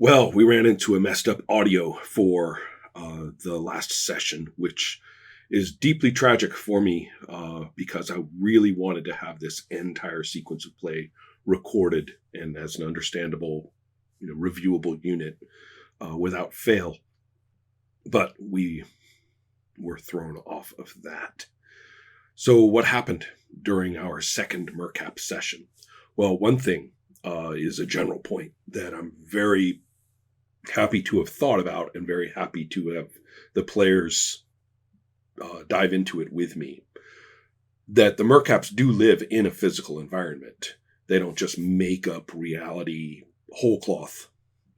Well, we ran into a messed up audio for the last session, which is deeply tragic for me because I really wanted to have this entire sequence of play recorded and as an understandable, reviewable unit without fail. But we were thrown off of that. So, what happened during our second Mercap session? Well, one thing is a general point that I'm very happy to have thought about and very happy to have the players dive into it with me. That the Mercaps do live in a physical environment. They don't just make up reality whole cloth,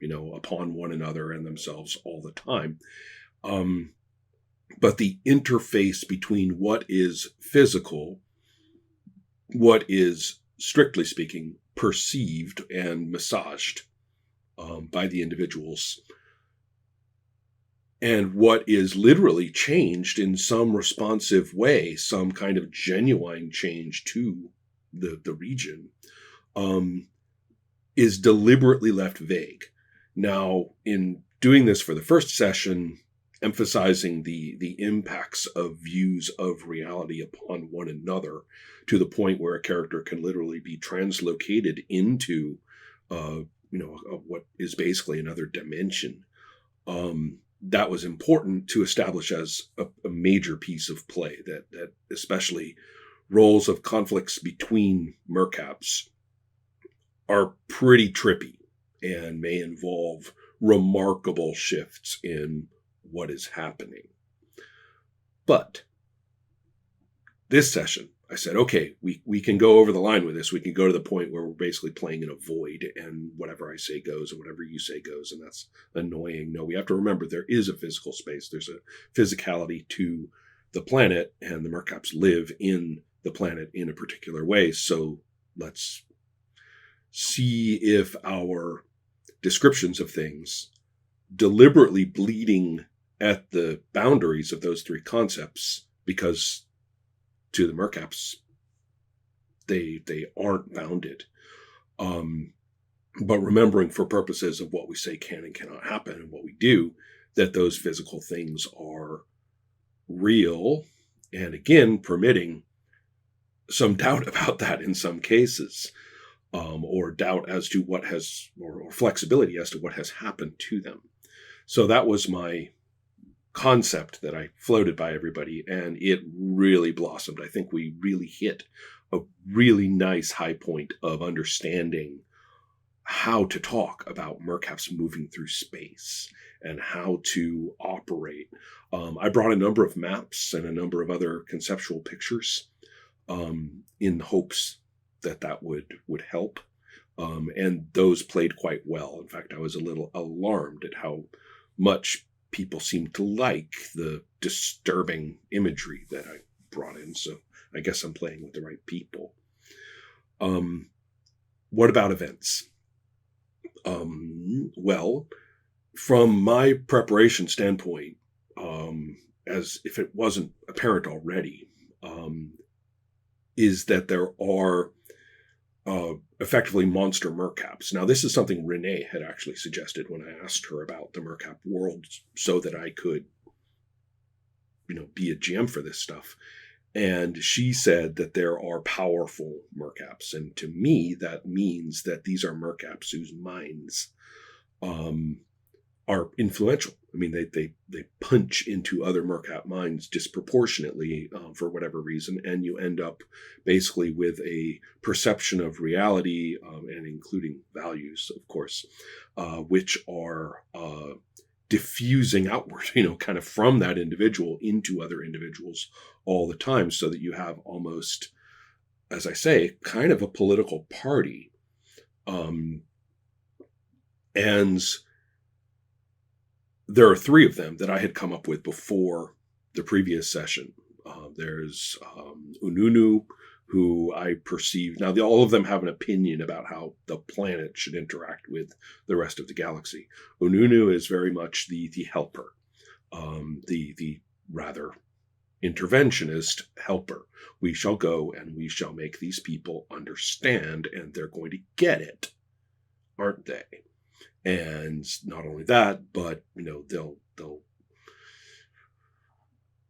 upon one another and themselves all the time. But the interface between what is physical, what is, strictly speaking, perceived and massaged by the individuals, and what is literally changed in some responsive way, some kind of genuine change to the region, is deliberately left vague. Now, in doing this for the first session, emphasizing the impacts of views of reality upon one another to the point where a character can literally be translocated into what is basically another dimension. That was important to establish as a major piece of play, that especially roles of conflicts between Mercaps are pretty trippy and may involve remarkable shifts in what is happening. But this session, I said, okay, we can go over the line with this. We can go to the point where we're basically playing in a void and whatever I say goes and whatever you say goes. And that's annoying. No, we have to remember there is a physical space. There's a physicality to the planet, and the Mercaps live in the planet in a particular way. So let's see if our descriptions of things deliberately bleeding at the boundaries of those three concepts, because to the Mercaps, they aren't bounded. But remembering for purposes of what we say can and cannot happen and what we do, that those physical things are real, and again, permitting some doubt about that in some cases, or doubt as to what has, or flexibility as to what has happened to them. So that was my concept that I floated by everybody, and it really blossomed. I think we really hit a really nice high point of understanding how to talk about Mercaps moving through space and how to operate. I brought a number of maps and a number of other conceptual pictures in hopes that would help. And those played quite well. In fact, I was a little alarmed at how much people seem to like the disturbing imagery that I brought in. So I guess I'm playing with the right people. What about events? Well, from my preparation standpoint, as if it wasn't apparent already, is that there are effectively monster Mercaps. Now, this is something Renee had actually suggested when I asked her about the Mercap world so that I could, be a GM for this stuff. And she said that there are powerful Mercaps. And to me, that means that these are Mercaps whose minds are influential. I mean, they punch into other Mercap minds disproportionately for whatever reason, and you end up basically with a perception of reality, and including values, of course, which are diffusing outward, kind of from that individual into other individuals all the time, so that you have almost, as I say, kind of a political party. And there are three of them that I had come up with before the previous session. There's Ununu, who I perceive... Now, all of them have an opinion about how the planet should interact with the rest of the galaxy. Ununu is very much the helper, the rather interventionist helper. We shall go and we shall make these people understand, and they're going to get it, aren't they? And not only that, but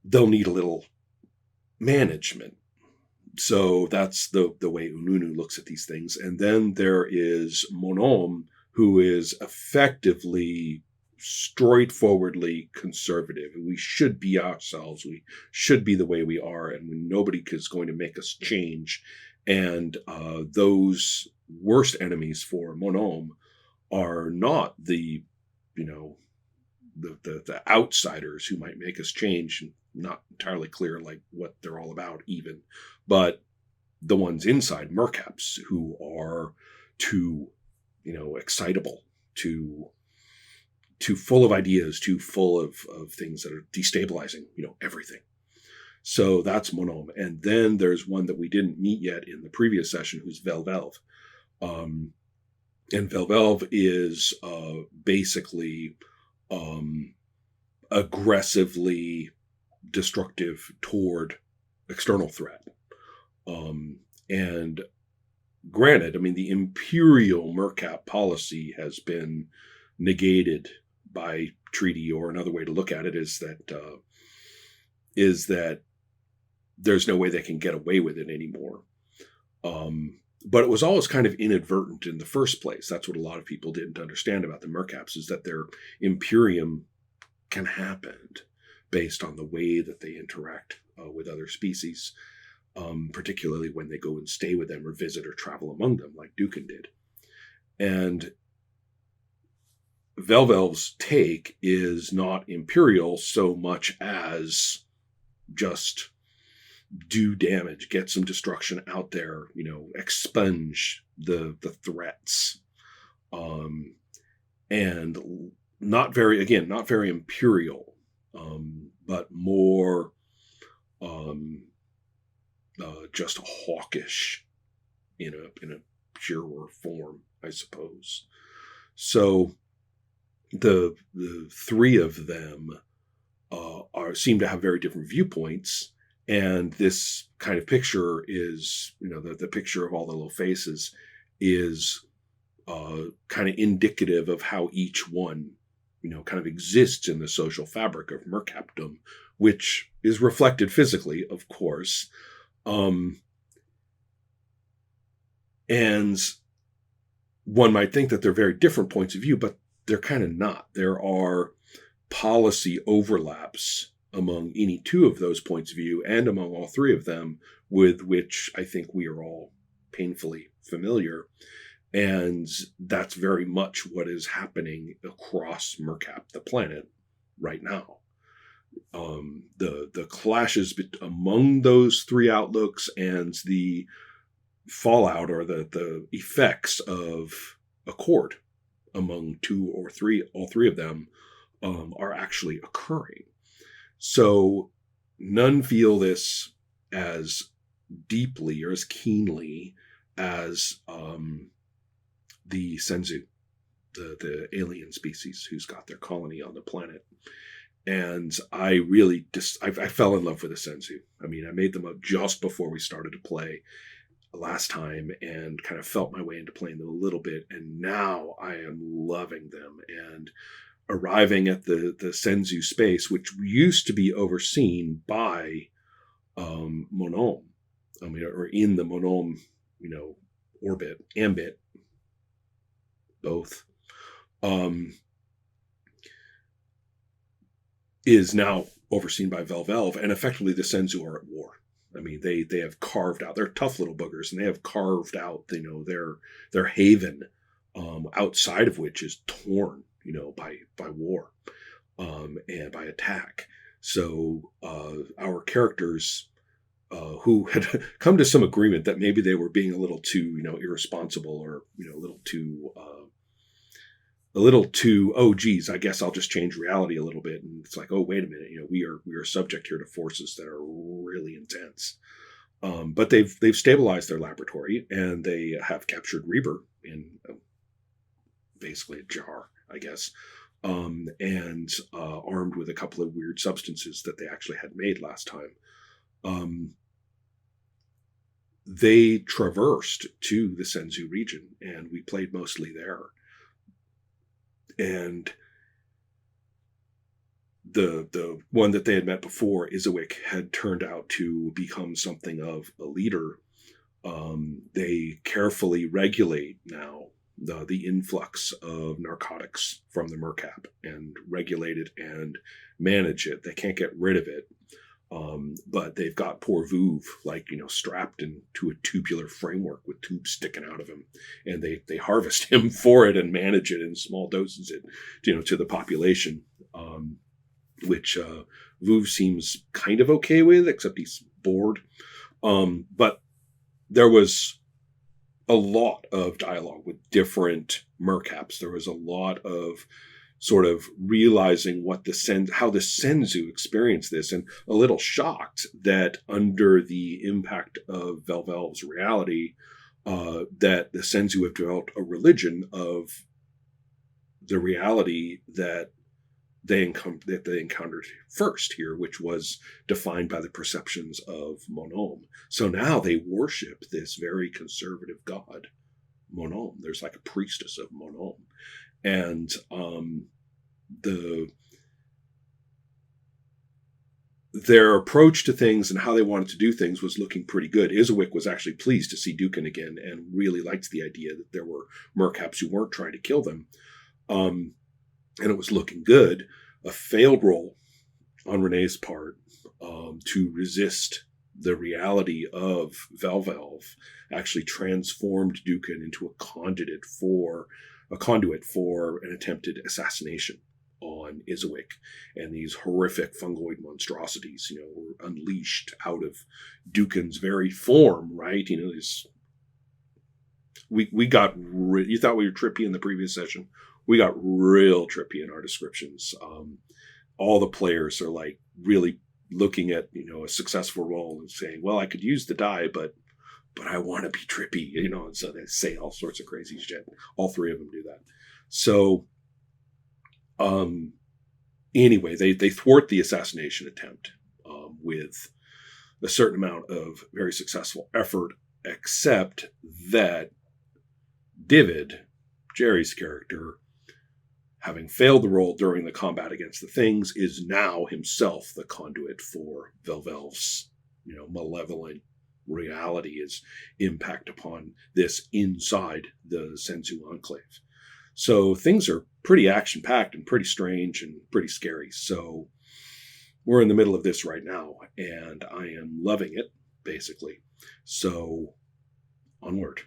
they'll need a little management. So that's the way Ununu looks at these things. And then there is Monom, who is effectively straightforwardly conservative. We should be ourselves. We should be the way we are, and nobody is going to make us change. And those worst enemies for Monom are not the outsiders who might make us change. Not entirely clear like what they're all about even, but the ones inside Mercaps who are too excitable, too full of ideas, too full of things that are destabilizing everything. So that's Monom. And then there's one that we didn't meet yet in the previous session, who's Velvelv. And Velvelv is basically aggressively destructive toward external threat. And granted, I mean, the imperial Mercap policy has been negated by treaty, or another way to look at it is that there's no way they can get away with it anymore. But it was always kind of inadvertent in the first place. That's what a lot of people didn't understand about the Mercaps, is that their Imperium can happen based on the way that they interact with other species, particularly when they go and stay with them or visit or travel among them, like Dukan did. And Velvelv's take is not imperial so much as just do damage, get some destruction out there, expunge the threats. And not very imperial, but more just hawkish in a purer form, I suppose. So the three of them seem to have very different viewpoints. And this kind of picture is, the picture of all the little faces is kind of indicative of how each one, kind of exists in the social fabric of Mercapdom, which is reflected physically, of course. And one might think that they're very different points of view, but they're kind of not. There are policy overlaps among any two of those points of view and among all three of them, with which I think we are all painfully familiar. And that's very much what is happening across Mercap, the planet, right now. The clashes among those three outlooks and the fallout or the effects of accord among all three of them are actually occurring. So none feel this as deeply or as keenly as the Senzu, the alien species who's got their colony on the planet. And I really I fell in love with the Senzu. I mean, I made them up just before we started to play last time and kind of felt my way into playing them a little bit. And now I am loving them. And arriving at the Senzu space, which used to be overseen by Monom, or in the Monom, orbit, ambit, both, is now overseen by Velvelv, and effectively the Senzu are at war. I mean, they have carved out, they're tough little boogers, and they have carved out, their haven, outside of which is torn, by war, and by attack. So our characters, who had come to some agreement that maybe they were being a little too, irresponsible, or a little too, oh geez, I guess I'll just change reality a little bit. And it's like, oh wait a minute, we are subject here to forces that are really intense. But they've stabilized their laboratory, and they have captured Reber in basically a jar, I guess, and armed with a couple of weird substances that they actually had made last time. They traversed to the Senzu region, and we played mostly there. And the one that they had met before, Izowick, had turned out to become something of a leader. They carefully regulate now the influx of narcotics from the Mercap, and regulate it and manage it. They can't get rid of it. But they've got poor Vuv, like, strapped into a tubular framework with tubes sticking out of him, and they harvest him for it and manage it in small doses, to the population, which Vuv seems kind of okay with, except he's bored. But there was a lot of dialogue with different Mercaps. There was a lot of sort of realizing how the Senzu experienced this, and a little shocked that under the impact of Velvel's reality, that the Senzu have developed a religion of the reality that they encountered first here, which was defined by the perceptions of Mon-Om. So now they worship this very conservative god, Mon-Om. There's like a priestess of Mon-Om. And their approach to things and how they wanted to do things was looking pretty good. Izowick was actually pleased to see Dukan again, and really liked the idea that there were Mercaps who weren't trying to kill them. And it was looking good. A failed roll on Renee's part to resist the reality of Velvelv actually transformed Dukan into a conduit for an attempted assassination on Izowick. And these horrific fungoid monstrosities, were unleashed out of Dukan's very form, right? We got, you thought we were trippy in the previous session. We got real trippy in our descriptions. All the players are like really looking at, a successful roll and saying, well, I could use the die, but I want to be trippy, and so they say all sorts of crazy shit. All three of them do that. So, anyway, they thwart the assassination attempt with a certain amount of very successful effort, except that Divid, Jerry's character, having failed the roll during the combat against the things, is now himself the conduit for Velvelv's, malevolent reality's impact upon this inside the Senzu Enclave. So things are pretty action-packed and pretty strange and pretty scary. So we're in the middle of this right now, and I am loving it, basically. So onward.